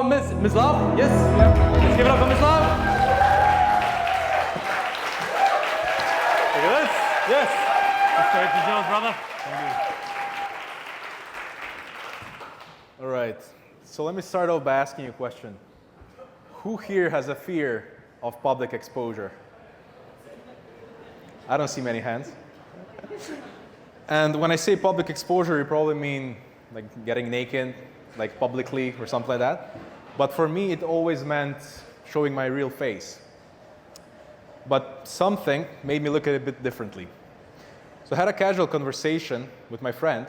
Mislav? Yes? Yeah. Let's give it up for Mislav. Look at this. Yes. The stage is yours, brother. Thank you. All right. So let me start off by asking you a question. Who here has a fear of public exposure? I don't see many hands. And when I say public exposure, you probably mean like getting naked, like publicly or something like that. But for me, it always meant showing my real face. But something made me look at it a bit differently. So I had a casual conversation with my friend,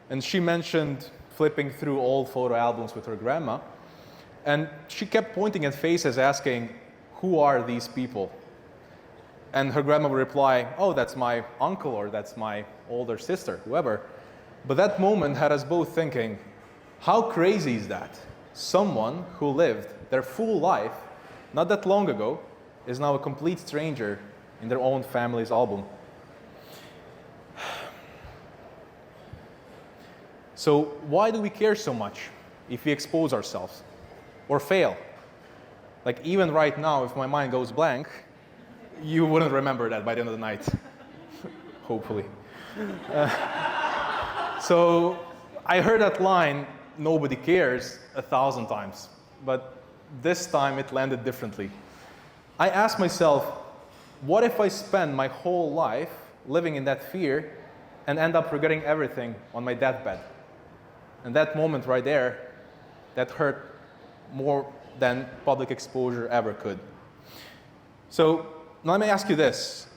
and she mentioned flipping through old photo albums with her grandma. And she kept pointing at faces asking, who are these people? And her grandma would reply, oh, that's my uncle, or that's my older sister, whoever. But that moment had us both thinking, how crazy is that? Someone who lived their full life, not that long ago, is now a complete stranger in their own family's album. So why do we care so much if we expose ourselves or fail? Like even right now, if my mind goes blank, you wouldn't remember that by the end of the night, hopefully. So I heard that line, nobody cares, 1,000 times, but this time it landed differently. I asked myself, what if I spend my whole life living in that fear and end up regretting everything on my deathbed? And that moment right there, that hurt more than public exposure ever could. So now let me ask you this.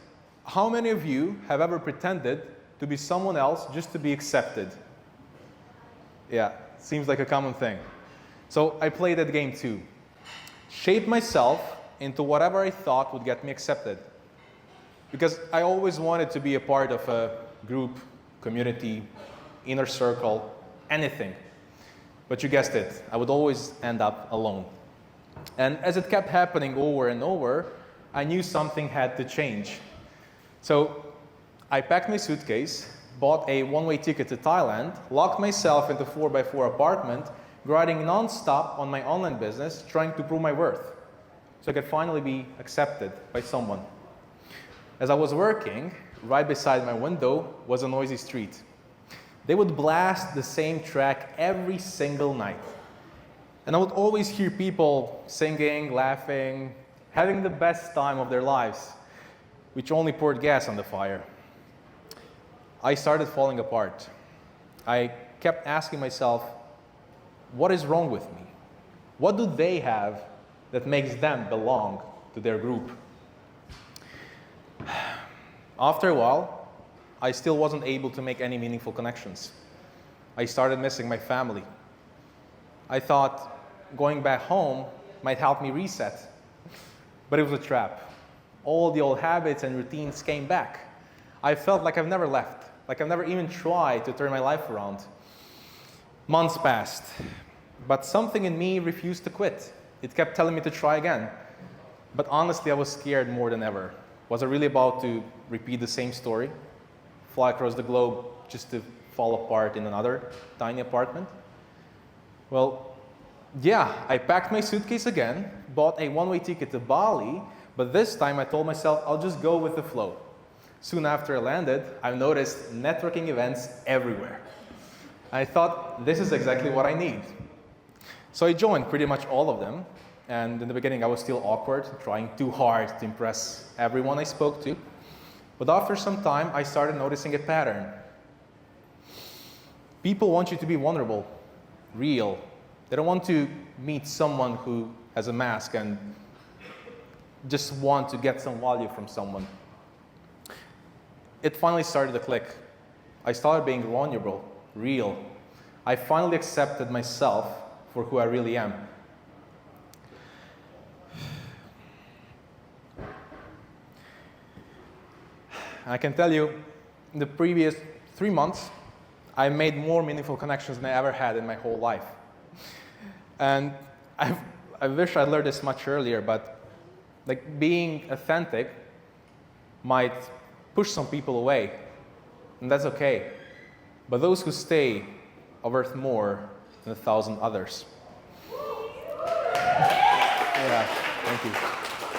How many of you have ever pretended to be someone else just to be accepted? Yeah, seems like a common thing. So I played that game too. Shaped myself into whatever I thought would get me accepted. Because I always wanted to be a part of a group, community, inner circle, anything. But you guessed it, I would always end up alone. And as it kept happening over and over, I knew something had to change. So I packed my suitcase, bought a one-way ticket to Thailand, locked myself into a 4x4 apartment, grinding non-stop on my online business, trying to prove my worth, so I could finally be accepted by someone. As I was working, right beside my window was a noisy street. They would blast the same track every single night. And I would always hear people singing, laughing, having the best time of their lives, which only poured gas on the fire. I started falling apart. I kept asking myself, what is wrong with me? What do they have that makes them belong to their group? After a while, I still wasn't able to make any meaningful connections. I started missing my family. I thought going back home might help me reset, but it was a trap. All the old habits and routines came back. I felt like I've never left, like I've never even tried to turn my life around. Months passed, but something in me refused to quit. It kept telling me to try again. But honestly, I was scared more than ever. Was I really about to repeat the same story? Fly across the globe just to fall apart in another tiny apartment? Well, yeah, I packed my suitcase again, bought a one-way ticket to Bali, but this time I told myself I'll just go with the flow. Soon after I landed, I noticed networking events everywhere. I thought, this is exactly what I need. So I joined pretty much all of them, and in the beginning I was still awkward, trying too hard to impress everyone I spoke to. But after some time, I started noticing a pattern. People want you to be vulnerable, real. They don't want to meet someone who has a mask and just want to get some value from someone. It finally started to click. I started being vulnerable, real. I finally accepted myself for who I really am. I can tell you, in the previous 3 months, I made more meaningful connections than I ever had in my whole life. And I wish I learned this much earlier, but like being authentic might push some people away, and that's okay. But those who stay are worth more than 1,000 others. you.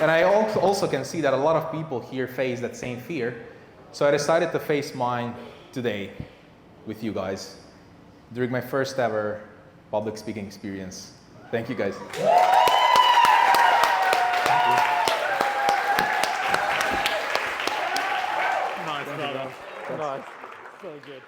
And I also can see that a lot of people here face that same fear. So I decided to face mine today with you guys during my first ever public speaking experience. Thank you, guys. Nice, brother. Nice. So good.